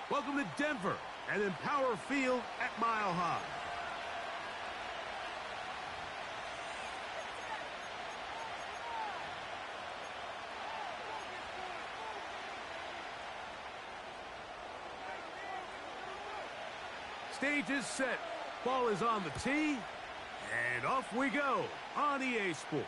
Welcome to Denver and Empower Field at Mile High. Stage is set. Ball is on the tee. And off we go on EA Sports.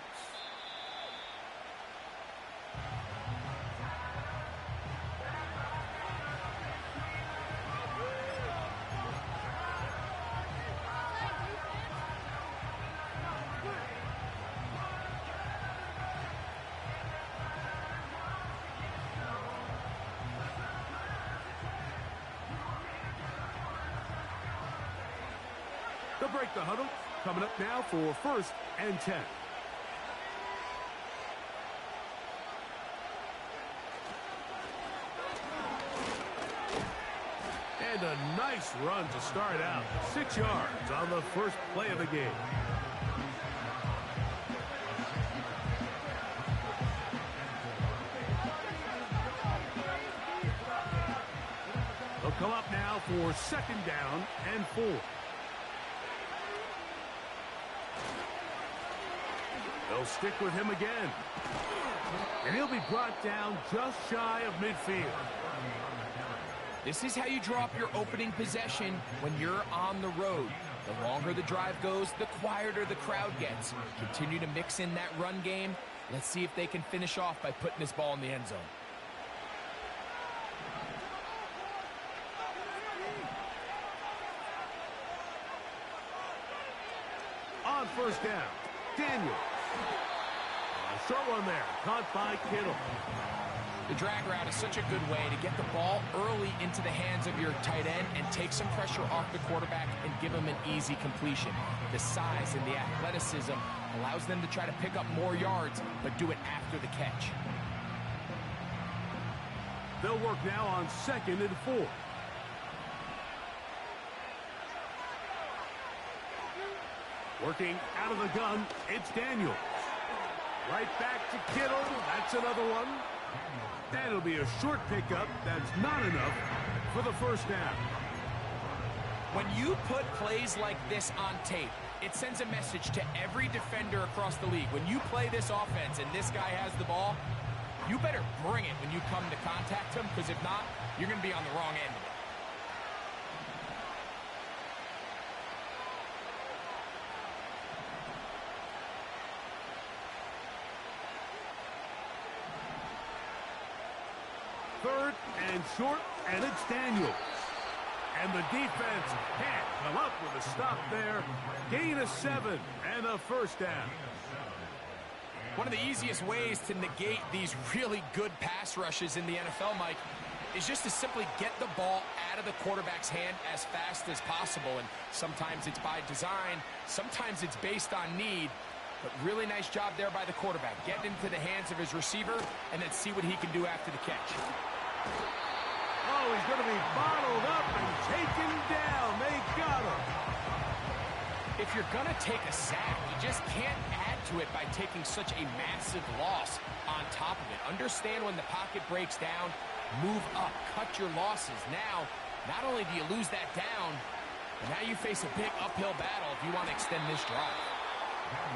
They'll break the huddle. Coming up now for 1st and 10. And a nice run to start out. 6 yards on the first play of the game. They'll come up now for 2nd down and 4. They'll stick with him again. And he'll be brought down just shy of midfield. This is how you draw up your opening possession when you're on the road. The longer the drive goes, the quieter the crowd gets. Continue to mix in that run game. Let's see if they can finish off by putting this ball in the end zone. On 1st down, Daniels. A short one there, caught by Kittle. The drag route is such a good way to get the ball early into the hands of your tight end and take some pressure off the quarterback and give him an easy completion. The size and the athleticism allows them to try to pick up more yards, but do it after the catch. They'll work now on 2nd and 4. Working out of the gun, it's Daniels. Right back to Kittle. That's another one. That'll be a short pickup. That's not enough for the 1st down. When you put plays like this on tape, it sends a message to every defender across the league. When you play this offense and this guy has the ball, you better bring it when you come to contact him, because if not, you're going to be on the wrong end of it. Third and short, and it's Daniels. And the defense can't come up with a stop there. Gain of 7 and a 1st down. One of the easiest ways to negate these really good pass rushes in the NFL, Mike, is just to simply get the ball out of the quarterback's hand as fast as possible. And sometimes it's by design, sometimes it's based on need. But really nice job there by the quarterback. Get into the hands of his receiver and then see what he can do after the catch. Oh, he's going to be bottled up and taken down. They got him. If you're going to take a sack, you just can't add to it by taking such a massive loss on top of it. Understand when the pocket breaks down, move up, cut your losses. Now, not only do you lose that down, but now you face a big uphill battle if you want to extend this drive.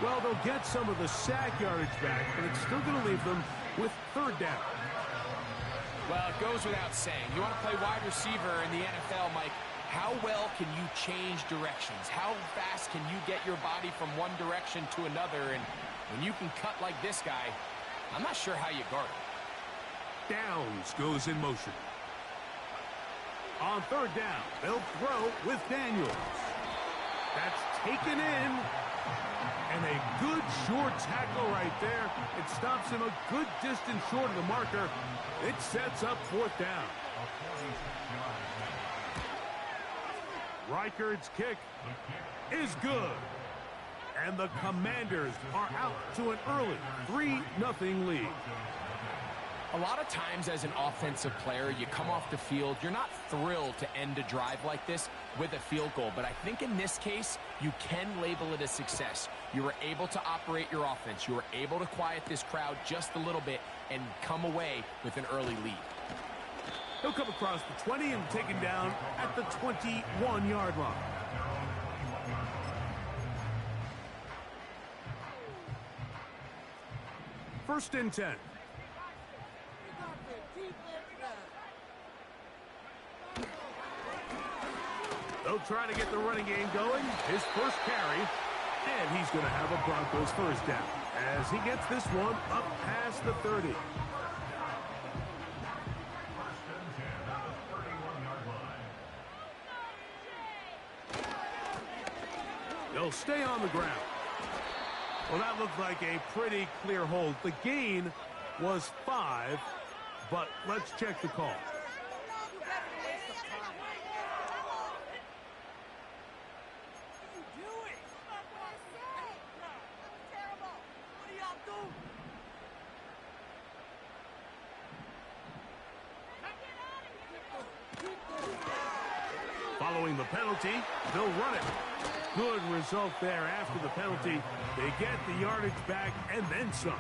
Well, they'll get some of the sack yardage back, but it's still going to leave them with 3rd down. Well, it goes without saying. You want to play wide receiver in the NFL, Mike, how well can you change directions? How fast can you get your body from one direction to another? And when you can cut like this guy, I'm not sure how you guard him. Downs goes in motion. On 3rd down, they'll throw with Daniels. That's taken in. And a good short tackle right there. It stops him a good distance short of the marker. It sets up 4th down. Reichard's kick is good. And the Commanders are out to an early 3-0 lead. A lot of times as an offensive player, you come off the field, you're not thrilled to end a drive like this with a field goal. But I think in this case, you can label it a success. You were able to operate your offense. You were able to quiet this crowd just a little bit and come away with an early lead. He'll come across the 20 and taken down at the 21-yard line. First and 10. They'll try to get the running game going. His first carry, and he's going to have a Broncos first down as he gets this one up past the 30. They'll stay on the ground. Well, that looked like a pretty clear hold. The gain was 5, but let's check the call. Following the penalty, they'll run it. Good result there after the penalty. They get the yardage back and then some.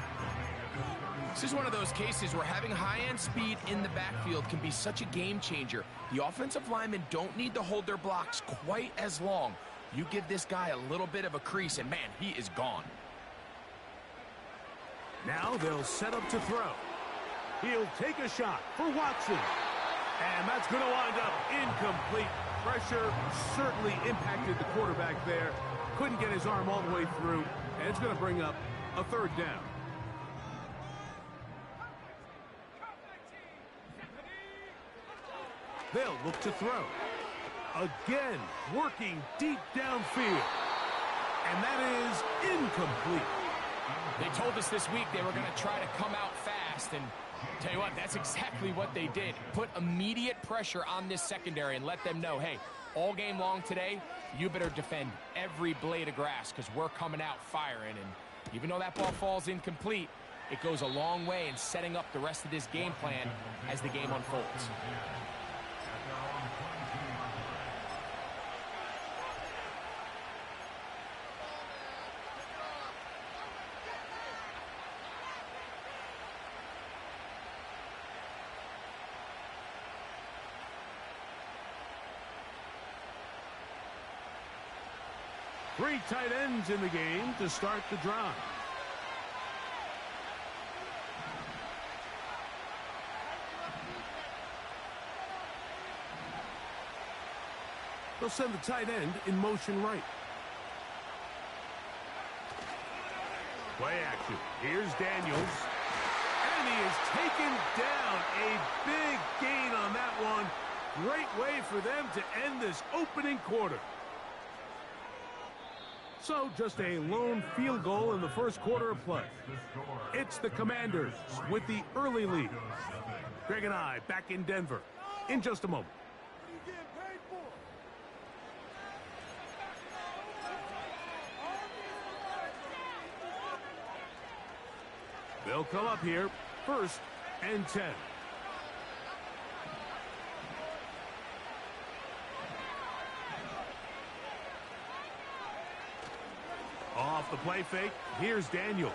This is one of those cases where having high-end speed in the backfield can be such a game changer. The offensive linemen don't need to hold their blocks quite as long. You give this guy a little bit of a crease, and man, he is gone. Now they'll set up to throw. He'll take a shot for Watson. And that's going to wind up incomplete. Pressure certainly impacted the quarterback there. Couldn't get his arm all the way through. And it's going to bring up a third down. They'll look to throw. Again, working deep downfield. And that is incomplete. They told us this week they were going to try to come out fast, and tell you what, that's exactly what they did. Put immediate pressure on this secondary and let them know, hey, all game long today, you better defend every blade of grass because we're coming out firing. And even though that ball falls incomplete, it goes a long way in setting up the rest of this game plan as the game unfolds. Three tight ends in the game to start the drive. They'll send the tight end in motion right. Play action. Here's Daniels. And he is taken down. A big gain on that one. Great way for them to end this opening quarter. So just a lone field goal in the first quarter of play. It's the Commanders with the early lead. Greg and I back in Denver in just a moment. They'll come up here, first and 10. Off the play fake, here's Daniels.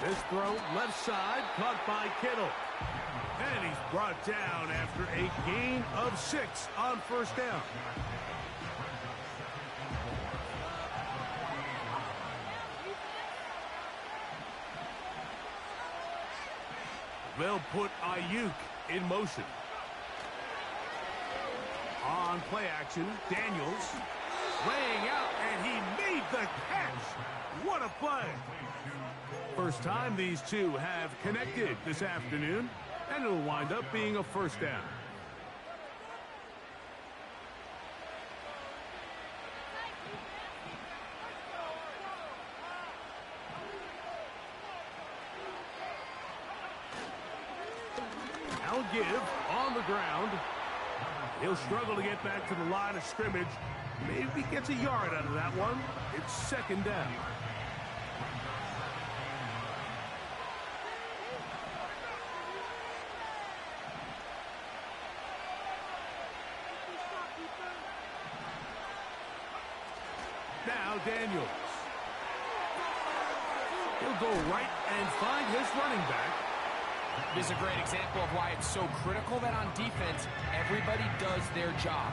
This throw left side, caught by Kittle. And he's brought down after a gain of 6 on first down. They'll put Ayuk in motion. On play action, Daniels laying out, and he made the catch. What a play. First time these two have connected this afternoon, and it'll wind up being a first down. Now give on the ground. He'll struggle to get back to the line of scrimmage. Maybe gets a yard out of that one. It's second down. Now Daniels. He'll go right and find his running back. This is a great example of why it's so critical that on defense, everybody does their job.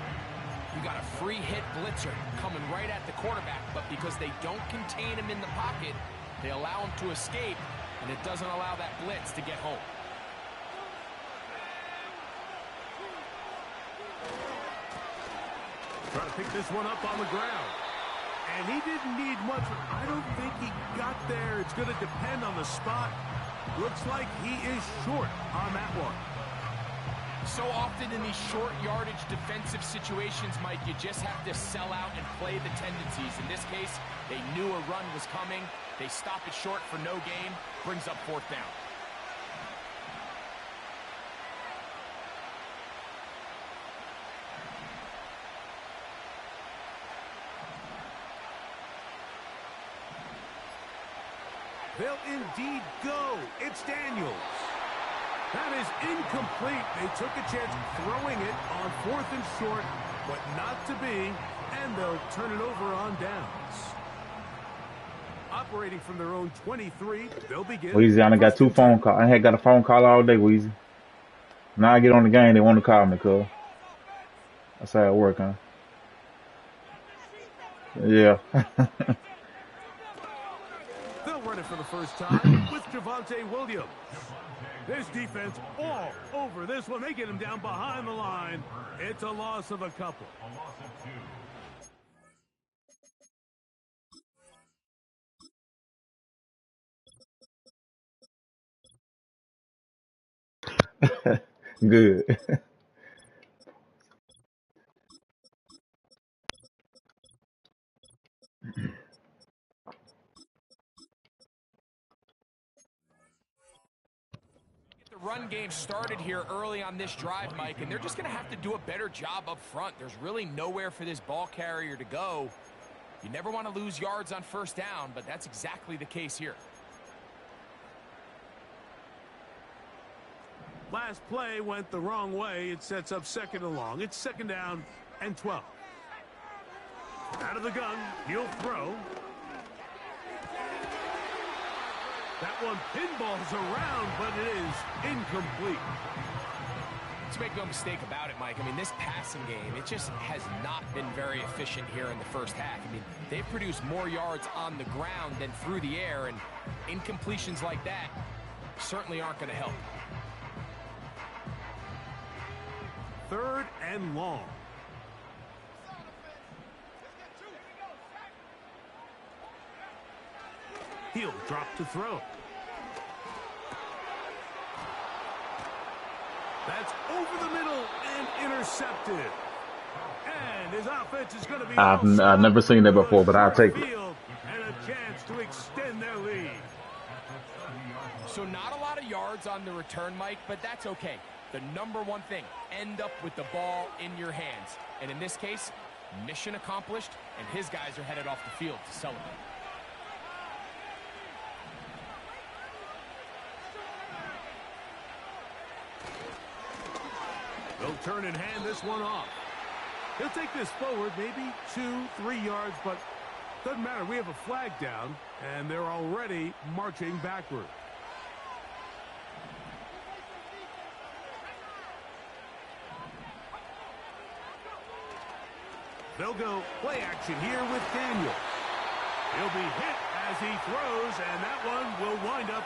You got a free hit blitzer coming right at the quarterback, but because they don't contain him in the pocket, they allow him to escape, and it doesn't allow that blitz to get home. Trying to pick this one up on the ground. And he didn't need much. I don't think he got there. It's going to depend on the spot. Looks like he is short on that one. So often in these short yardage defensive situations, Mike, you just have to sell out and play the tendencies. In this case, they knew a run was coming. They stop it short for no gain. Brings up 4th down. They'll indeed go. It's Daniels. That is incomplete. They took a chance throwing it on 4th and short, but not to be, and they'll turn it over on downs. Operating from their own 23, they'll begin. Weezy, I got 2 phone calls. I had got a phone call all day, Weezy. Now I get on the game, they want to call me, cuz. That's how it work, huh? Yeah. They'll run it for the first time with Javonte Williams. This defense all over this one. They get him down behind the line. It's a loss of a couple. Good. Run game started here early on this drive, Mike, and they're just going to have to do a better job up front. There's really nowhere for this ball carrier to go. You never want to lose yards on 1st down, but that's exactly the case here. Last play went the wrong way. It sets up 2nd and long. It's 2nd down and 12. Out of the gun, he'll throw. That one pinballs around, but it is incomplete. Let's make no mistake about it, Mike. I mean, this passing game, it just has not been very efficient here in the 1st half. I mean, they've produced more yards on the ground than through the air, and incompletions like that certainly aren't going to help. 3rd and long. He'll drop to throw. That's over the middle and intercepted. And his offense is going to be I've never seen that before, but I'll take it. And a chance to extend their lead. So not a lot of yards on the return, Mike, but that's okay. The number one thing, end up with the ball in your hands. And in this case, mission accomplished, and his guys are headed off the field to celebrate. They'll turn and hand this one off. He'll take this forward, maybe 2-3 yards, but doesn't matter. We have a flag down, and they're already marching backward. They'll go play action here with Daniel. He'll be hit as he throws, and that one will wind up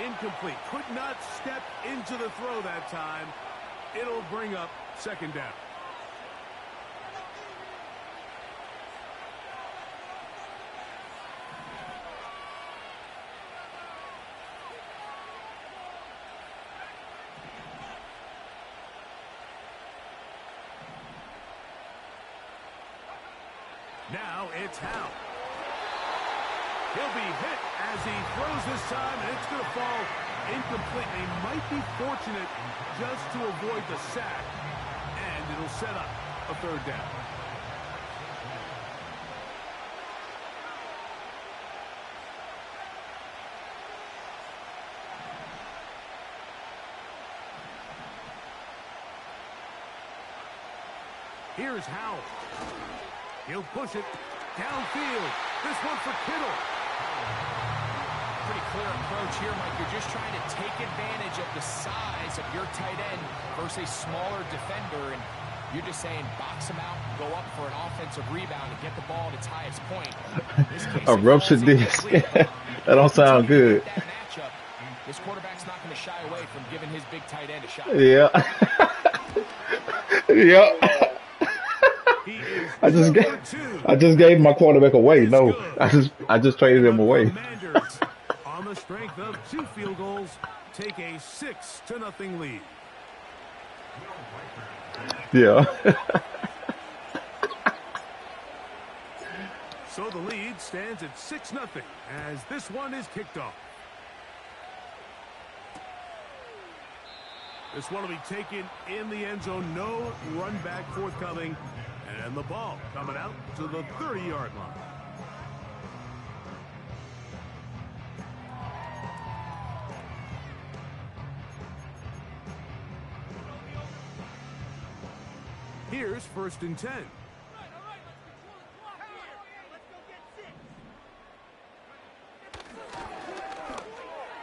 incomplete. Could not step into the throw that time. It'll bring up 2nd down. Now it's Howe. He'll be hit as he throws this time, and it's going to fall incomplete. They might be fortunate just to avoid the sack, and it'll set up a 3rd down. Here's Howell. He'll push it downfield. This one for Kittle. pretty clear approach here, Mike. You're just trying to take advantage of the size of your tight end versus a smaller defender, and you're just saying box him out, go up for an offensive rebound, and get the ball at its highest point. A ruptured disc. That don't sound good. That matchup, this quarterback's not going to shy away from giving his big tight end a shot. Yeah. Yeah. I just gave my quarterback away. No, I just traded him away. Commanders, on the strength of 2 field goals, take a 6-0 lead. Yeah. So the lead stands at 6-0 as this one is kicked off. This one will be taken in the end zone. No run back forthcoming. And the ball coming out to the 30-yard line. Here's 1st and 10.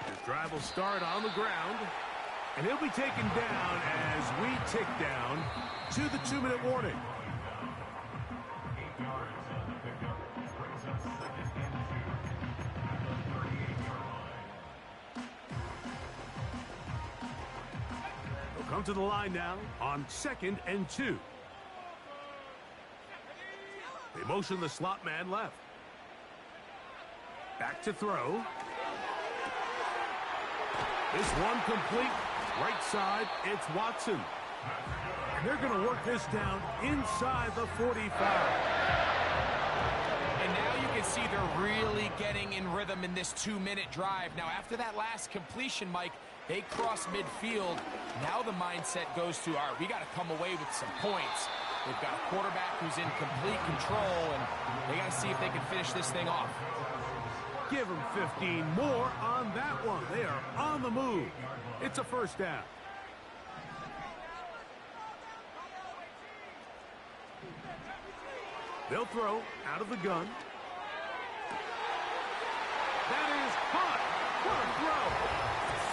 His drive will start on the ground. And he'll be taken down as we tick down to the 2-minute warning. They'll come to the line now on 2nd and 2. They motion the slot man left. Back to throw. This one complete. Right side, it's Watson. And they're going to work this down inside the 45. And now you can see they're really getting in rhythm in this 2-minute drive. Now, after that last completion, Mike, they cross midfield. Now the mindset goes to, all right, we got to come away with some points. They've got a quarterback who's in complete control, and they got to see if they can finish this thing off. Give them 15 more on that one. They are on the move. It's a 1st down. They'll throw out of the gun. That is caught. What a throw.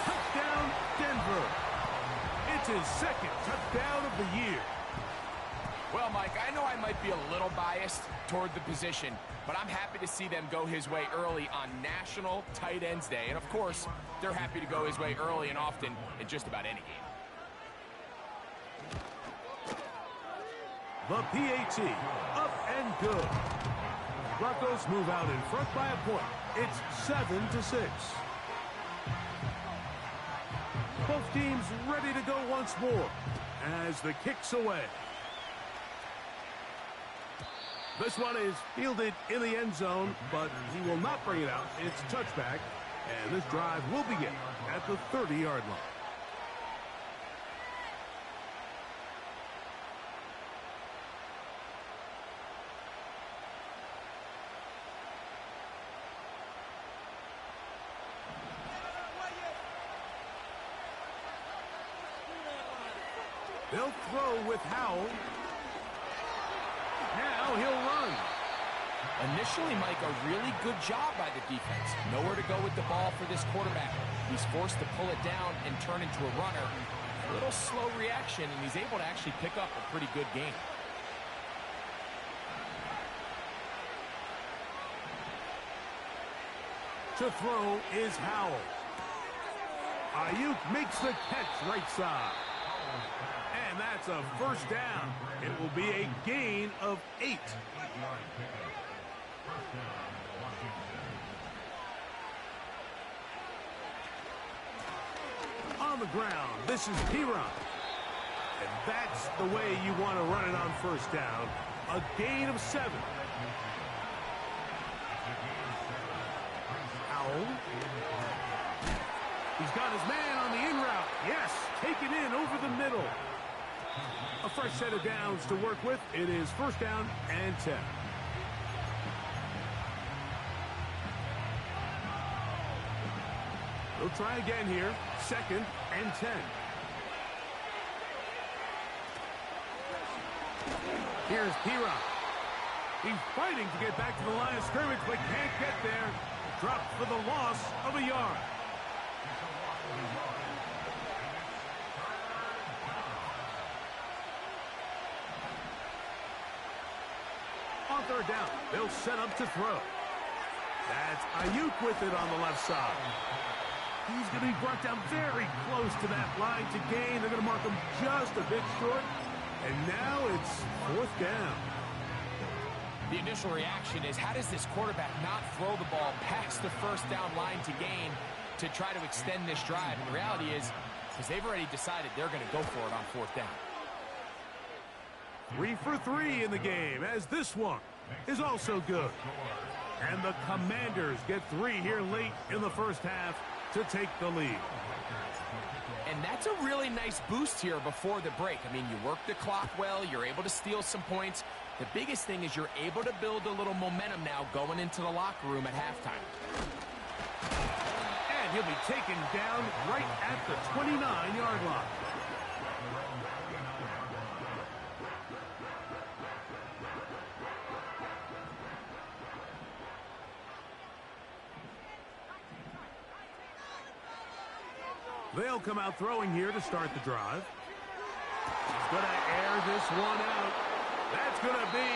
Touchdown, Denver. It's his 2nd touchdown of the year. Well, Mike, I know I might be a little biased toward the position, but I'm happy to see them go his way early on National Tight Ends Day. And, of course, they're happy to go his way early and often in just about any game. The PAT, up and good. Broncos move out in front by a point. It's 7-6. Both teams ready to go once more as the kick's away. This one is fielded in the end zone, but he will not bring it out. It's touchback, and this drive will begin at the 30-yard line. They'll throw with Howell. Now he'll run. Initially, Mike, a really good job by the defense. Nowhere to go with the ball for this quarterback. He's forced to pull it down and turn into a runner. A little slow reaction, and he's able to actually pick up a pretty good game. To throw is Howell. Ayuk makes the catch right side. And that's a 1st down. It will be a gain of 8. On the ground, this is Piron. And that's the way you want to run it on 1st down. A gain of 7. Howell. He's got his man on the in route. Yes, taken in over the middle. A fresh set of downs to work with. It is 1st down and 10. They'll try again here. 2nd and 10. Here's Piron. He's fighting to get back to the line of scrimmage, but can't get there. dropped for the loss of a yard. On third down, they'll set up to throw. That's Ayuk with it on the left side. He's going to be brought down very close to that line to gain. They're going to mark him just a bit short. And now it's fourth down. The initial reaction is, how does this quarterback not throw the ball past the first down line to gain to try to extend this drive? And the reality is they've already decided they're going to go for it on fourth down. 3 for 3 in the game, as this one is also good. And the Commanders get 3 here late in the first half to take the lead. And that's a really nice boost here before the break. I mean, you work the clock well, you're able to steal some points. The biggest thing is you're able to build a little momentum now going into the locker room at halftime. And he'll be taken down right at the 29-yard line. They'll come out throwing here to start the drive. He's going to air this one out. That's going to be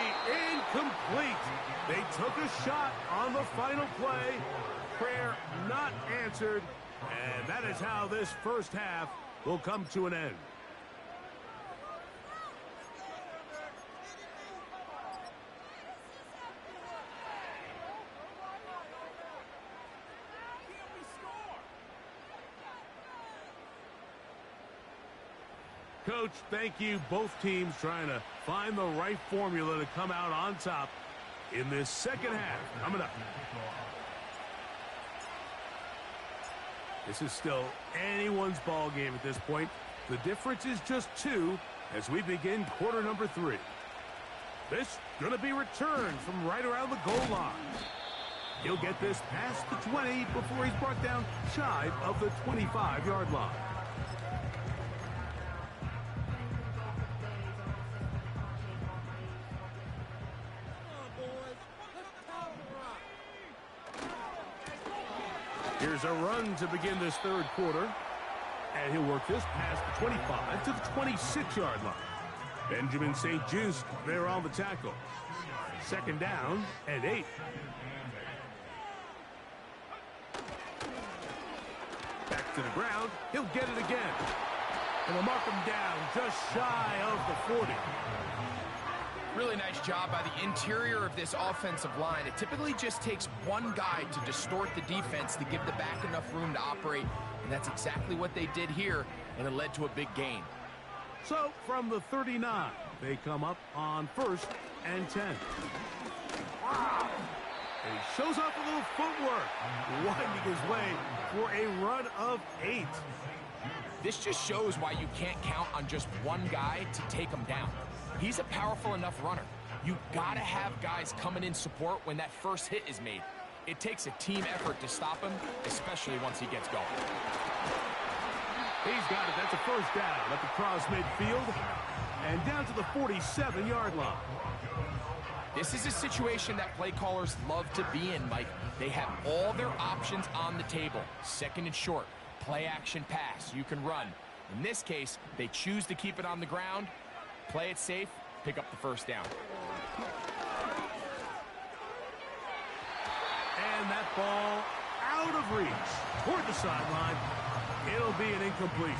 incomplete. They took a shot on the final play. Prayer not answered. And that is how this first half will come to an end. Coach, thank you. Both teams trying to find the right formula to come out on top in this second half. Coming up. This is still anyone's ball game at this point. The difference is just 2 as we begin quarter number 3. This going to be returned from right around the goal line. He'll get this past the 20 before he's brought down shy of the 25-yard line. Here's a run to begin this third quarter. And he'll work this past the 25 to the 26-yard line. Benjamin St-Juste there on the tackle. Second down and 8. Back to the ground. He'll get it again. And they'll mark him down just shy of the 40. Really nice job by the interior of this offensive line. It typically just takes one guy to distort the defense to give the back enough room to operate, and that's exactly what they did here, and it led to a big gain. So from the 39, they come up on 1st and 10. Wow. And he shows off a little footwork, winding his way for a run of 8. This just shows why you can't count on just one guy to take him down. He's a powerful enough runner. You gotta have guys coming in support when that first hit is made. It takes a team effort to stop him, especially once he gets going. He's got it. That's a first down at the cross midfield and down to the 47-yard line. This is a situation that play callers love to be in, Mike. They have all their options on the table. Second and short, play action pass, you can run. In this case, they choose to keep it on the ground, play it safe, pick up the first down. And that ball out of reach toward the sideline. It'll be an incompletion.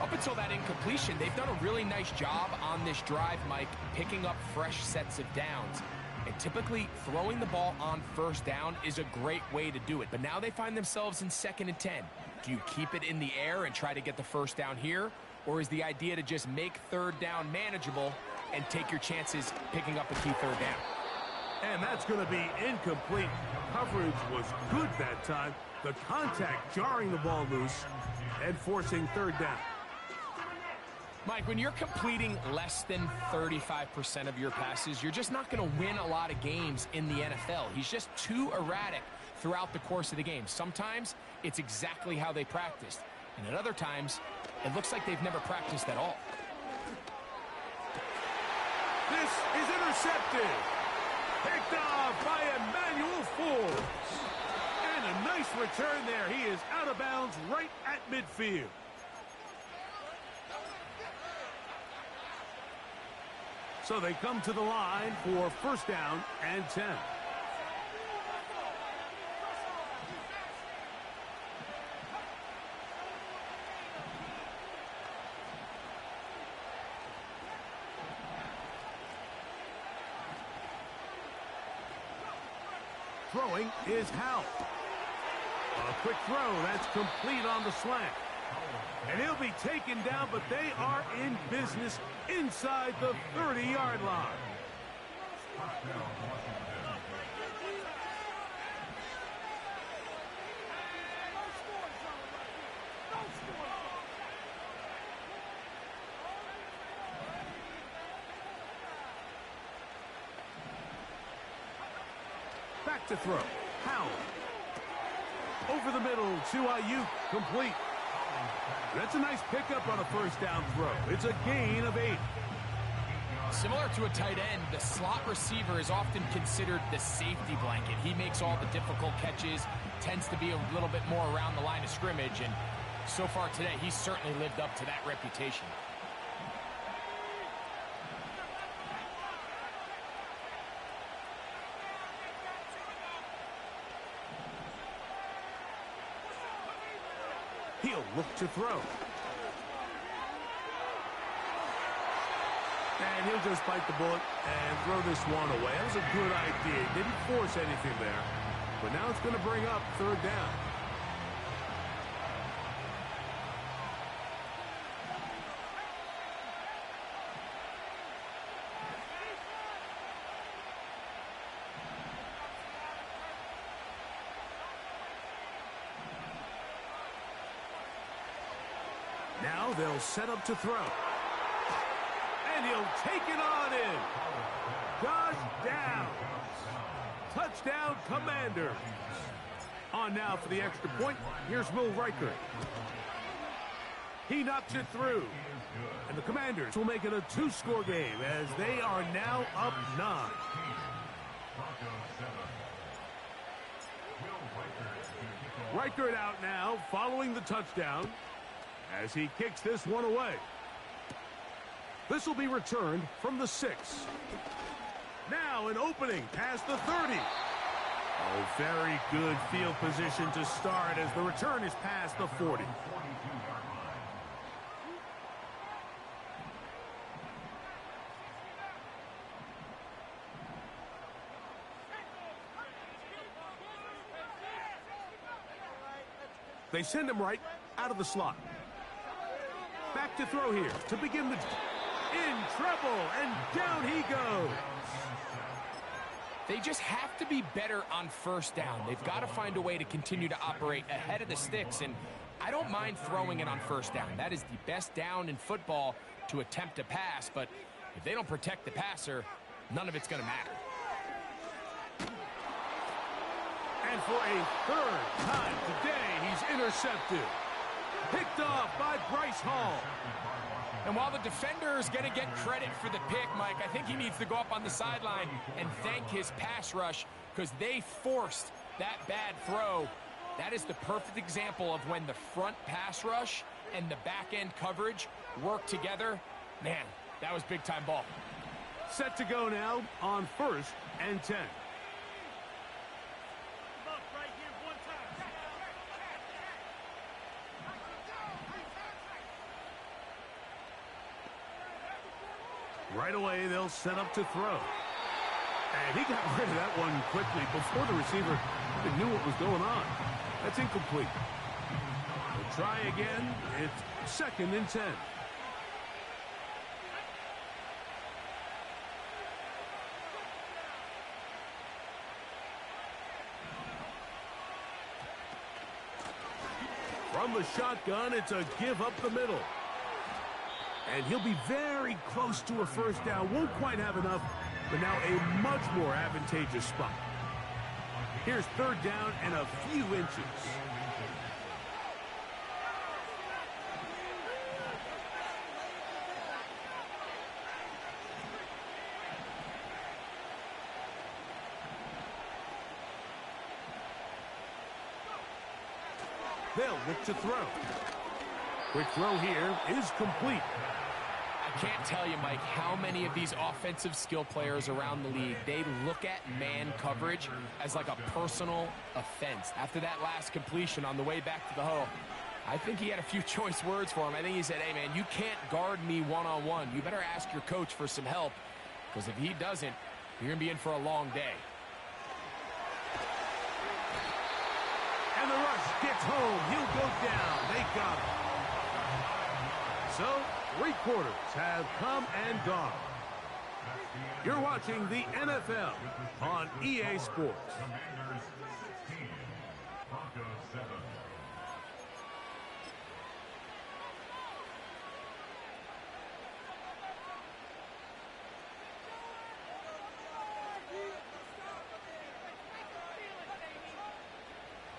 Up until that incompletion, they've done a really nice job on this drive, Mike, picking up fresh sets of downs. And typically, throwing the ball on first down is a great way to do it. But now they find themselves in 2nd and 10. Do you keep it in the air and try to get the first down here? Or is the idea to just make third down manageable and take your chances picking up a key third down? And that's going to be incomplete. Coverage was good that time. The contact jarring the ball loose and forcing third down. Mike, when you're completing less than 35% of your passes, you're just not going to win a lot of games in the NFL. He's just too erratic throughout the course of the game. Sometimes it's exactly how they practiced. And at other times, it looks like they've never practiced at all. This is intercepted. Picked off by Emmanuel Forbes. And a nice return there. He is out of bounds right at midfield. So they come to the line for first down and 10. Throwing is Howell. A quick throw. That's complete on the slant. And he'll be taken down, but they are in business inside the 30-yard line. Back to throw. Howell. Over the middle to Ayuk. Complete. That's a nice pickup on a first down throw. It's a gain of 8. Similar to a tight end, the slot receiver is often considered the safety blanket. He makes all the difficult catches, tends to be a little bit more around the line of scrimmage, and so far today, he's certainly lived up to that reputation. He'll look to throw. And he'll just bite the bullet and throw this one away. That was a good idea. Didn't force anything there. But now it's going to bring up third down. Now they'll set up to throw. And he'll take it on in. Goes down. Touchdown, Commanders. On now for the extra point. Here's Will Riker. He knocks it through. And the Commanders will make it a 2-score game as they are now up 9. Riker out now following the touchdown as he kicks this one away. This will be returned from the 6. Now an opening past the 30. Oh, very good field position to start as the return is past the 40. They send him right out of the slot. Back to throw here to begin the... In trouble, and down he goes. They just have to be better on first down. They've got to find a way to continue to operate ahead of the sticks, and I don't mind throwing it on first down. That is the best down in football to attempt a pass, but if they don't protect the passer, none of it's going to matter. And for a third time today, he's intercepted. Picked off by Bryce Hall. And while the defender is going to get credit for the pick, Mike, I think he needs to go up on the sideline and thank his pass rush because they forced that bad throw. That is the perfect example of when the front pass rush and the back-end coverage work together. Man, that was big-time ball. Set to go now on first and 10. Right away, they'll set up to throw. And he got rid of that one quickly before the receiver even knew what was going on. That's incomplete. They'll try again. It's second and 10. From the shotgun, it's a give up the middle. And he'll be very close to a first down. Won't quite have enough, but now a much more advantageous spot. Here's third down and a few inches. They'll look to throw. Quick throw here is complete. I can't tell you, Mike, how many of these offensive skill players around the league, they look at man coverage as like a personal offense. After that last completion on the way back to the huddle, I think he had a few choice words for him. I think he said, hey, man, you can't guard me one-on-one. You better ask your coach for some help, because if he doesn't, you're going to be in for a long day. And the rush gets home. He'll go down. They got him. So, 3 quarters have come and gone. You're watching the NFL on EA Sports. Commanders 16, Broncos 7.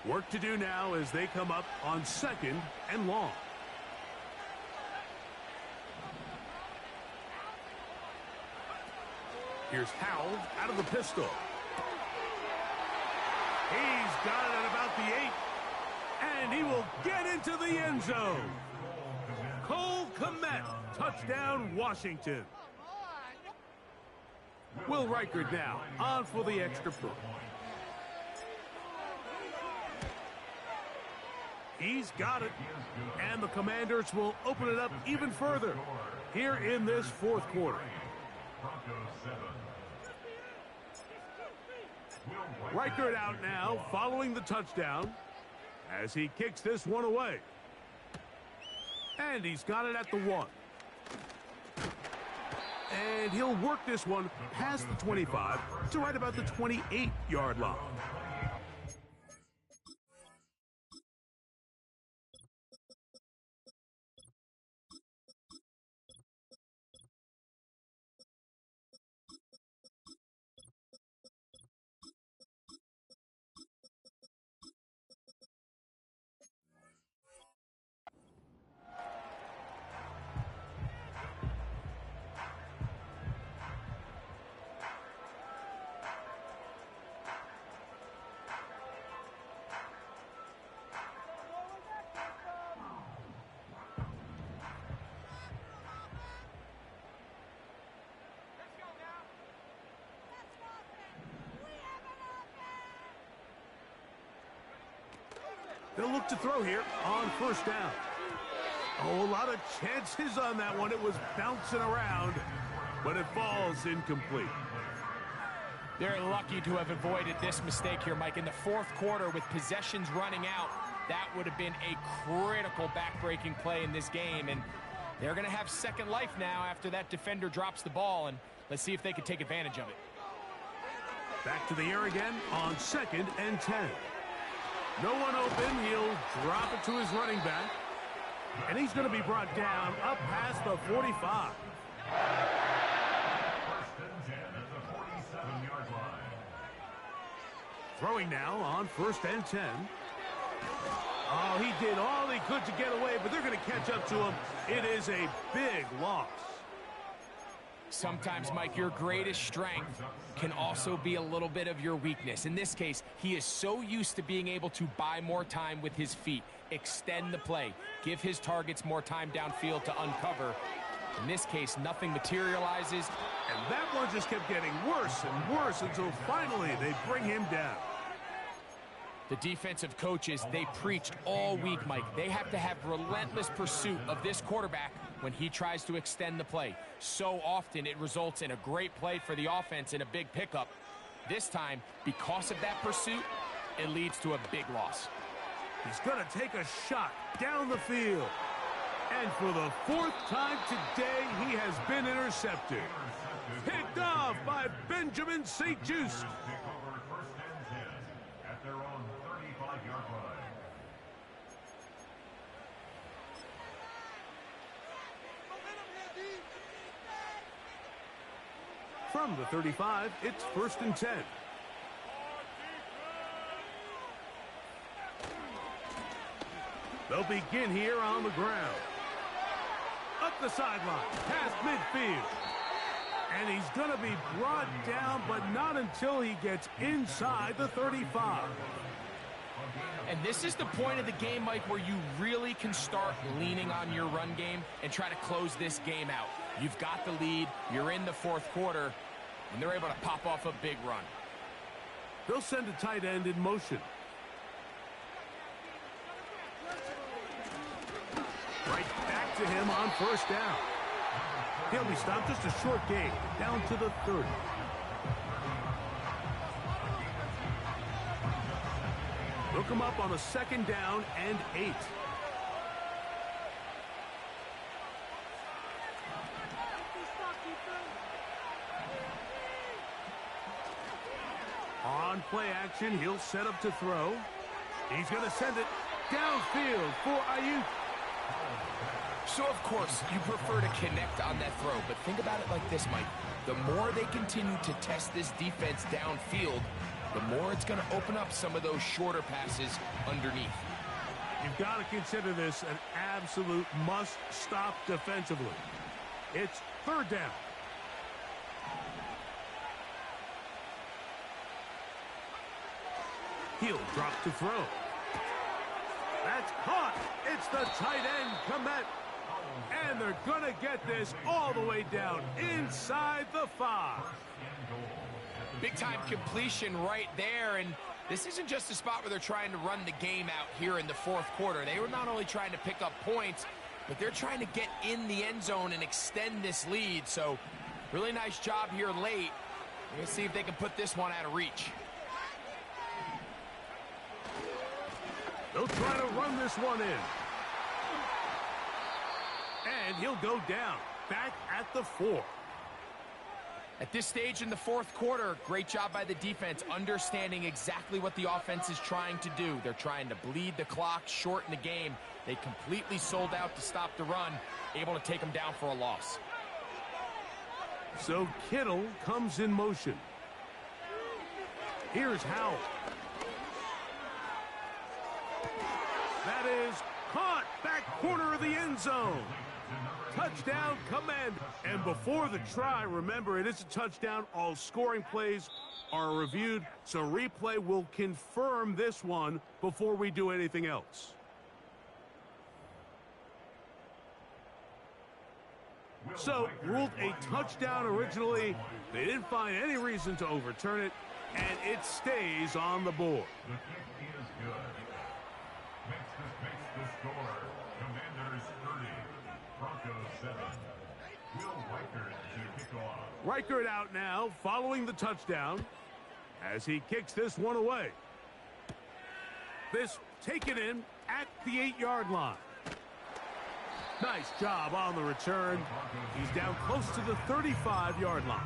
Work to do now as they come up on 2nd and long. Here's Howell out of the pistol. He's got it at about the 8. And he will get into the end zone. Cole Kmet, touchdown Washington. Will Reichard now on for the extra point. He's got it. And the Commanders will open it up even further here in this 4th quarter. Reichard out now following the touchdown as he kicks this one away. And he's got it at the 1. And he'll work this one past the 25 to right about the 28-yard line. They'll look to throw here on 1st down. Oh, a lot of chances on that one. It was bouncing around, but it falls incomplete. They're lucky to have avoided this mistake here, Mike. In the 4th quarter, with possessions running out, that would have been a critical back-breaking play in this game. And they're going to have second life now after that defender drops the ball. And let's see if they can take advantage of it. Back to the air again on 2nd and 10. No one open. He'll drop it to his running back. And he's going to be brought down up past the 45. 1st and 10 at the 47-yard line. Throwing now on 1st and 10. Oh, he did all he could to get away, but they're going to catch up to him. It is a big loss. Sometimes, Mike, your greatest strength can also be a little bit of your weakness. In this case, he is so used to being able to buy more time with his feet, extend the play, give his targets more time downfield to uncover. In this case, nothing materializes. And that one just kept getting worse and worse until finally they bring him down. The defensive coaches, they preached all week, Mike. They have to have relentless pursuit of this quarterback when he tries to extend the play. So often it results in a great play for the offense and a big pickup. This time, because of that pursuit, it leads to a big loss. He's going to take a shot down the field. And for the 4th time today, he has been intercepted. Picked off by Benjamin St-Juste. From the 35, it's 1st and 10. They'll begin here on the ground. Up the sideline, past midfield. And he's going to be brought down, but not until he gets inside the 35. And this is the point of the game, Mike, where you really can start leaning on your run game and try to close this game out. You've got the lead, you're in the fourth quarter, and they're able to pop off a big run. They'll send a tight end in motion. Right back to him on first down. He'll be stopped, just a short gain, down to the 30. They'll come up on a second down and 8. On play action, he'll set up to throw. He's going to send it downfield for Ayuk. So, of course, you prefer to connect on that throw, but think about it like this, Mike. The more they continue to test this defense downfield, the more it's going to open up some of those shorter passes underneath. You've got to consider this an absolute must-stop defensively. It's third down. He'll drop to throw. That's caught. It's the tight end, Komet. And they're going to get this all the way down inside the 5. Big-time completion right there, and this isn't just a spot where they're trying to run the game out here in the fourth quarter. They were not only trying to pick up points, but they're trying to get in the end zone and extend this lead. So, really nice job here late. We're going to see if they can put this one out of reach. They'll try to run this one in. And he'll go down, back at the 4. At this stage in the fourth quarter, great job by the defense, understanding exactly what the offense is trying to do. They're trying to bleed the clock, shorten the game. They completely sold out to stop the run, able to take them down for a loss. So Kittle comes in motion. Here's Howell. That is caught, back corner of the end zone. Touchdown, Command. And before the try, remember, it is a touchdown. All scoring plays are reviewed, so replay will confirm this one before we do anything else. So, ruled a touchdown originally. They didn't find any reason to overturn it, and it stays on the board. The kick is good. Makes the score. Commanders 30, Broncos 7. Will Reichard to kick off. Reichard out now, following the touchdown, as he kicks this one away. This taken in at the 8-yard line. Nice job on the return. He's down close to the 35-yard line.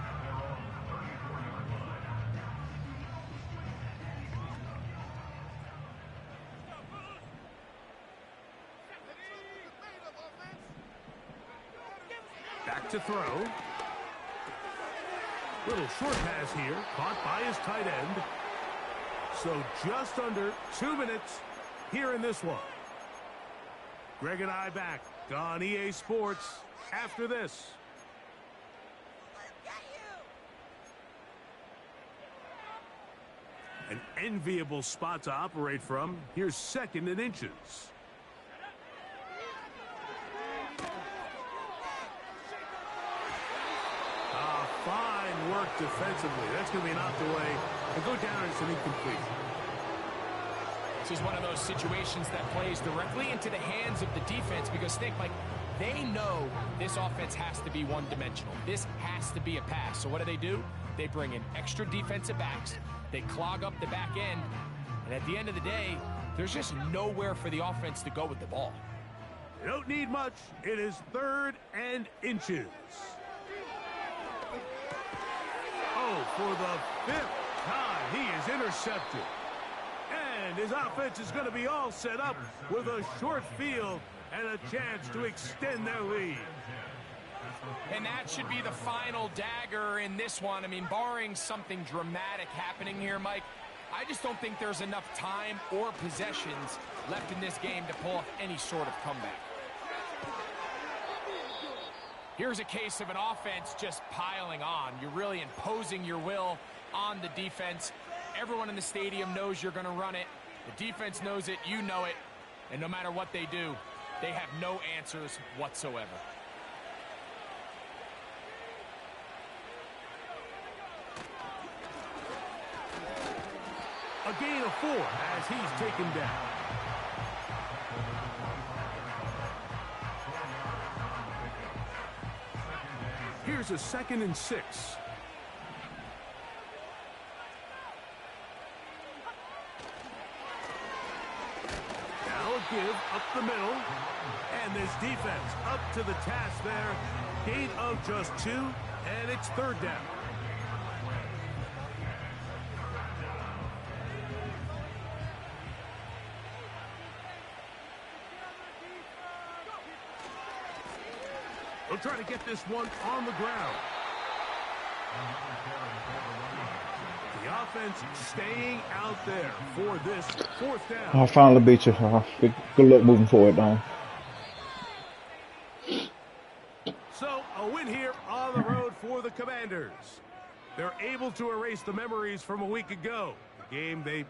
Back to throw. Little short pass here, caught by his tight end. So just under 2 minutes here in this one. Greg and I back on EA Sports after this. An enviable spot to operate from. Here's 2nd and inches. Fine work defensively. That's going to be knocked away and go down as an incomplete. This is one of those situations that plays directly into the hands of the defense because, think, Mike, they know this offense has to be one-dimensional. This has to be a pass. So what do? They bring in extra defensive backs. They clog up the back end. And at the end of the day, there's just nowhere for the offense to go with the ball. They don't need much. It is 3rd and inches. Oh, for the 5th time, he is intercepted. And his offense is going to be all set up with a short field and a chance to extend their lead. And that should be the final dagger in this one. I mean, barring something dramatic happening here, Mike, I just don't think there's enough time or possessions left in this game to pull off any sort of comeback. Here's a case of an offense just piling on. You're really imposing your will on the defense. Everyone in the stadium knows you're going to run it, The defense knows it, you know it, and no matter what they do, they have no answers whatsoever. A gain of 4 as he's taken down. Here's a 2nd and 6. Now a give up the middle. And this defense up to the task there. Gain of just 2, and it's 3rd down. They'll try to get this one on the ground. The offense staying out there for this 4th down. I finally beat you. Good luck moving forward, Don. So, a win here on the road for the Commanders. They're able to erase the memories from a week ago. The game they